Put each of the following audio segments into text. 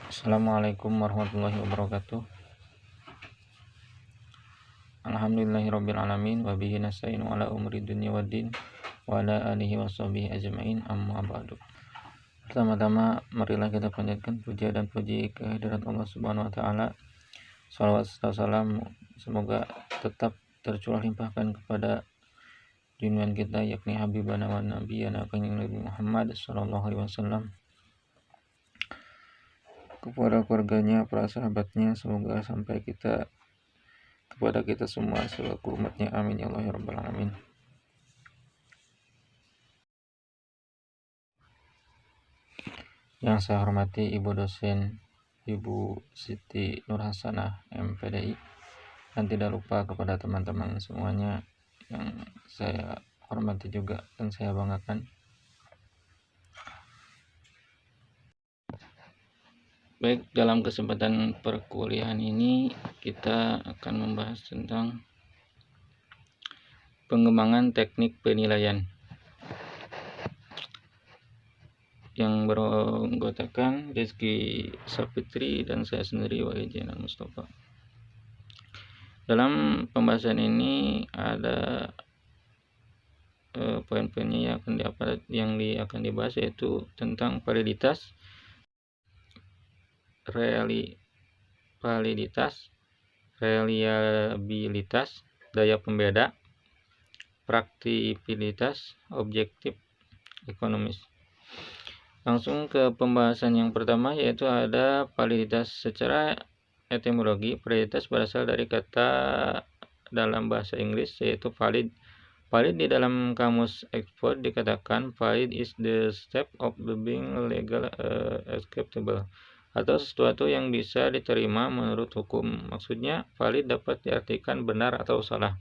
Assalamualaikum warahmatullahi wabarakatuh. Alhamdulillahirabbil alamin wa bihi nasta'inu ala umuri dunya waddin wa ala alihi washabihi ajmain, amma ba'du. Pertama-tama marilah kita panjatkan puja dan puji kehadirat Allah Subhanahu wa taala. Shalawat serta salam semoga tetap tercurah limpahkan kepada junjungan kita yakni habibana wa nabiyana Nabi Muhammad sallallahu alaihi wasallam, kepada keluarganya, para sahabatnya, semoga sampai kepada kita semua selaku umatnya, amin ya Allah ya rabbal alamin. Yang saya hormati Ibu dosen Ibu Siti Nur Hasanah MPDI, dan tidak lupa kepada teman-teman semuanya yang saya hormati juga dan saya banggakan. Baik, dalam kesempatan perkuliahan ini kita akan membahas tentang pengembangan teknik penilaian yang beranggotakan Rizky Sapitri dan saya sendiri Wahid Jainal Mustafa. Dalam pembahasan ini ada poin-poinnya yang akan dibahas, yaitu tentang validitas, reliabilitas, daya pembeda, praktikabilitas, objektif, ekonomis. Langsung ke pembahasan yang pertama, yaitu ada validitas. Secara etimologi, validitas berasal dari kata dalam bahasa Inggris yaitu valid. Valid di dalam kamus Oxford dikatakan valid is the step of being legal acceptable, atau sesuatu yang bisa diterima menurut hukum. Maksudnya, valid dapat diartikan benar atau salah.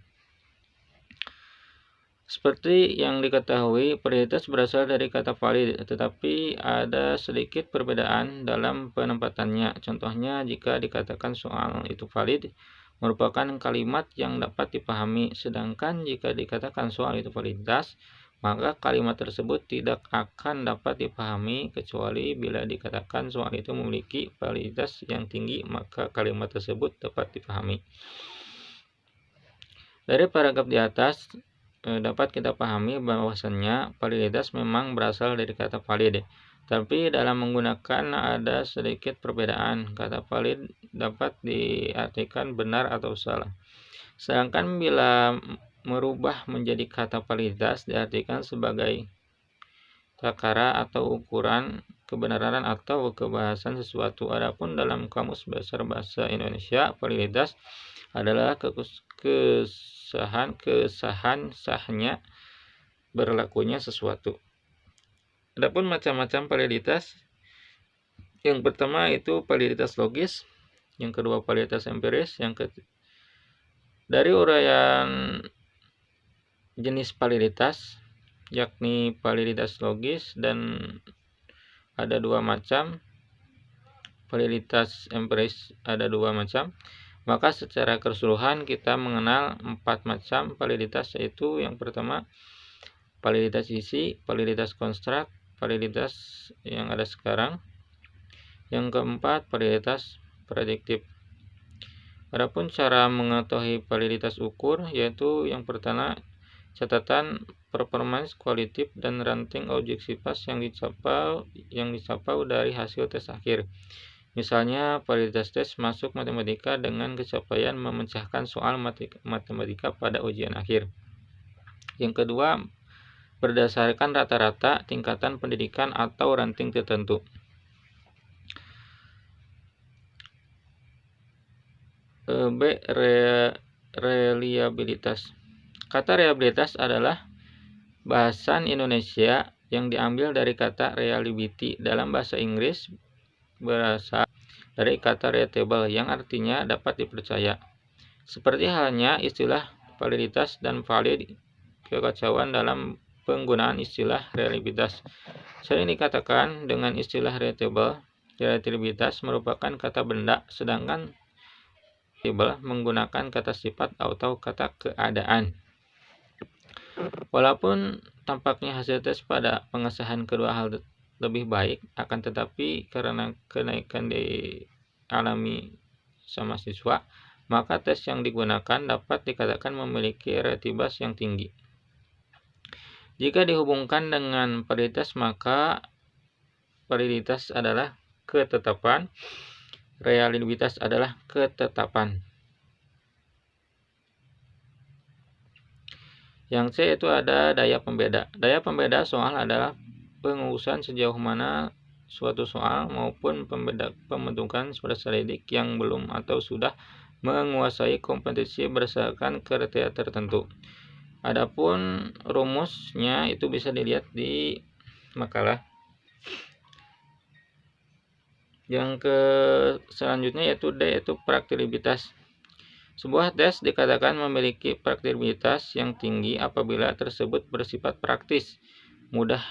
Seperti yang diketahui, validitas berasal dari kata valid, tetapi ada sedikit perbedaan dalam penempatannya. Contohnya, jika dikatakan soal itu valid, merupakan kalimat yang dapat dipahami, sedangkan jika dikatakan soal itu validitas, maka kalimat tersebut tidak akan dapat dipahami kecuali bila dikatakan soal itu memiliki validitas yang tinggi, maka kalimat tersebut dapat dipahami. Dari paragraf di atas dapat kita pahami bahwasannya validitas memang berasal dari kata valid, tapi dalam menggunakan ada sedikit perbedaan. Kata valid dapat diartikan benar atau salah, sedangkan bila merubah menjadi kata validitas diartikan sebagai takaran atau ukuran kebenaran atau kebahasan sesuatu. Adapun dalam Kamus Besar Bahasa Indonesia, validitas adalah kesahan sahnya berlakunya sesuatu. Adapun macam-macam validitas, yang pertama itu validitas logis, yang kedua validitas empiris, dari uraian jenis validitas yakni validitas logis dan ada dua macam, validitas empiris ada dua macam. Maka secara keseluruhan kita mengenal 4 macam validitas, yaitu yang pertama validitas isi, validitas konstruk, validitas yang ada sekarang. Yang keempat validitas prediktif. Adapun cara mengetahui validitas ukur, yaitu yang pertama catatan performance kualitatif dan ranting objektivitas yang dicapai dari hasil tes akhir. Misalnya, validitas tes masuk matematika dengan capaian memecahkan soal matematika pada ujian akhir. Yang kedua, berdasarkan rata-rata tingkatan pendidikan atau ranting tertentu. B. Reliabilitas. Kata reliabilitas adalah bahasan Indonesia yang diambil dari kata reliability. Dalam bahasa Inggris berasal dari kata reliable yang artinya dapat dipercaya. Seperti halnya istilah validitas dan valid, kekacauan dalam penggunaan istilah reliabilitas. Sering dikatakan dengan istilah reliabilitas merupakan kata benda, sedangkan reliable menggunakan kata sifat atau kata keadaan. Walaupun tampaknya hasil tes pada pengesahan kedua hal lebih baik, akan tetapi karena kenaikan dialami sama siswa, maka tes yang digunakan dapat dikatakan memiliki relativitas yang tinggi. Jika dihubungkan dengan validitas, maka validitas adalah ketetapan, reliabilitas adalah ketetapan. Yang C itu ada daya pembeda. Daya pembeda soal adalah pengurusan sejauh mana suatu soal maupun pembentukan peserta didik yang belum atau sudah menguasai kompetensi berdasarkan kriteria tertentu. Adapun rumusnya itu bisa dilihat di makalah. Yang selanjutnya yaitu D, yaitu praktikabilitas. Sebuah tes dikatakan memiliki praktikabilitas yang tinggi apabila tersebut bersifat praktis, mudah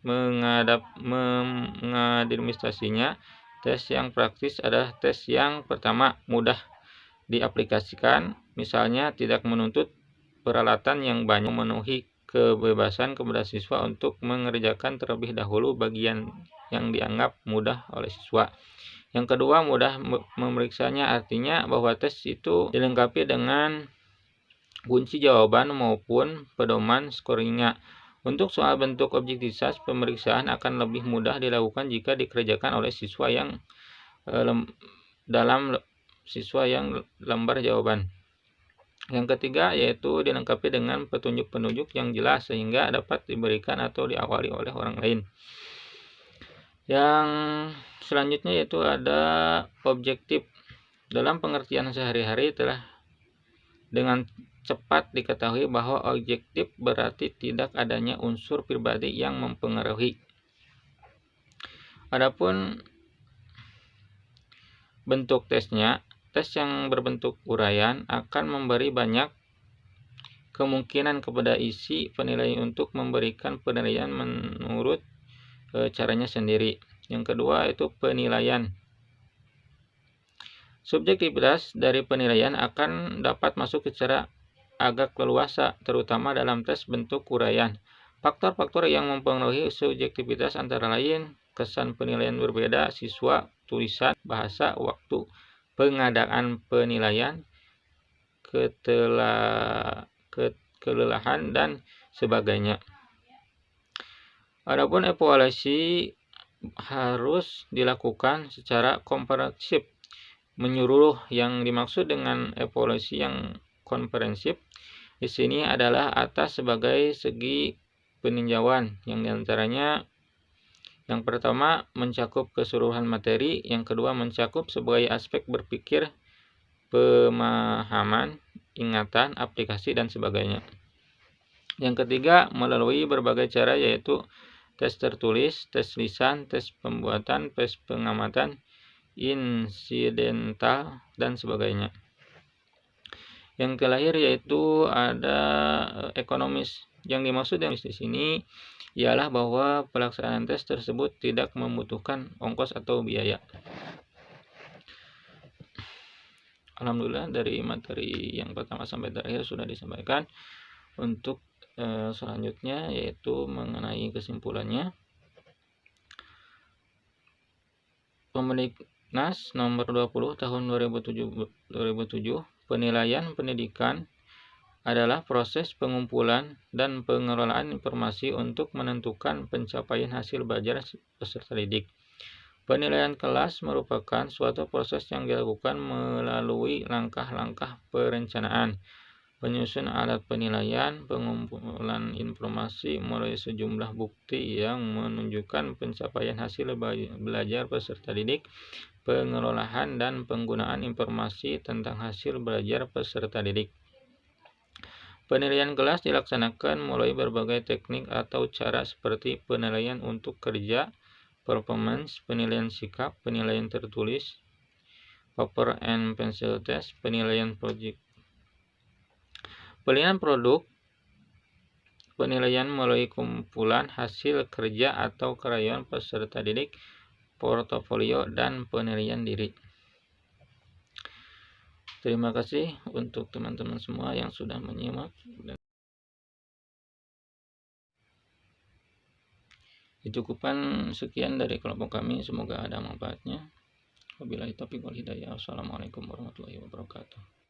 mengadministrasinya. Tes yang praktis adalah tes yang pertama mudah diaplikasikan, misalnya tidak menuntut peralatan yang banyak, memenuhi kebebasan kepada siswa untuk mengerjakan terlebih dahulu bagian yang dianggap mudah oleh siswa. Yang kedua, mudah memeriksanya, artinya bahwa tes itu dilengkapi dengan kunci jawaban maupun pedoman scoringnya. Untuk soal bentuk objektivitas, pemeriksaan akan lebih mudah dilakukan jika dikerjakan oleh siswa yang dalam lembar jawaban. Yang ketiga, yaitu dilengkapi dengan petunjuk-petunjuk yang jelas sehingga dapat diberikan atau diawali oleh orang lain. Yang selanjutnya yaitu ada objektif. Dalam pengertian sehari-hari telah dengan cepat diketahui bahwa objektif berarti tidak adanya unsur pribadi yang mempengaruhi. Adapun bentuk tesnya, tes yang berbentuk uraian akan memberi banyak kemungkinan kepada isi penilaian untuk memberikan penilaian menurut caranya sendiri. Yang kedua itu penilaian. Subjektivitas dari penilaian akan dapat masuk secara agak leluasa, terutama dalam tes bentuk uraian. Faktor-faktor yang mempengaruhi subjektivitas antara lain kesan penilaian berbeda siswa, tulisan, bahasa, waktu, pengadaan penilaian, kelelahan, dan sebagainya. Adapun evaluasi harus dilakukan secara komprehensif menyeluruh. Yang dimaksud dengan evaluasi yang komprehensif di sini adalah atas sebagai segi peninjauan, yang diantaranya yang pertama mencakup keseluruhan materi, yang kedua mencakup sebagai aspek berpikir, pemahaman, ingatan, aplikasi, dan sebagainya. Yang ketiga melalui berbagai cara, yaitu tes tertulis, tes lisan, tes pembuatan, tes pengamatan, insidental, dan sebagainya. Yang terakhir yaitu ada ekonomis. Yang dimaksud di sini ialah bahwa pelaksanaan tes tersebut tidak membutuhkan ongkos atau biaya. Alhamdulillah dari materi yang pertama sampai terakhir sudah disampaikan. Untuk selanjutnya yaitu mengenai kesimpulannya. Permendiknas nomor 20 tahun 2007, penilaian pendidikan adalah proses pengumpulan dan pengelolaan informasi untuk menentukan pencapaian hasil belajar peserta didik. Penilaian kelas merupakan suatu proses yang dilakukan melalui langkah-langkah perencanaan, penyusun alat penilaian, pengumpulan informasi melalui sejumlah bukti yang menunjukkan pencapaian hasil belajar peserta didik, pengelolaan dan penggunaan informasi tentang hasil belajar peserta didik. Penilaian kelas dilaksanakan melalui berbagai teknik atau cara seperti penilaian untuk kerja, performance, penilaian sikap, penilaian tertulis, paper and pencil test, penilaian project. Penilaian produk, penilaian melalui kumpulan hasil kerja atau karyawan peserta didik, portofolio, dan penilaian diri. Terima kasih untuk teman-teman semua yang sudah menyimak. Dicukupkan sekian dari kelompok kami, semoga ada manfaatnya. Wabillahi taufiq wal hidayah. Wassalamualaikum warahmatullahi wabarakatuh.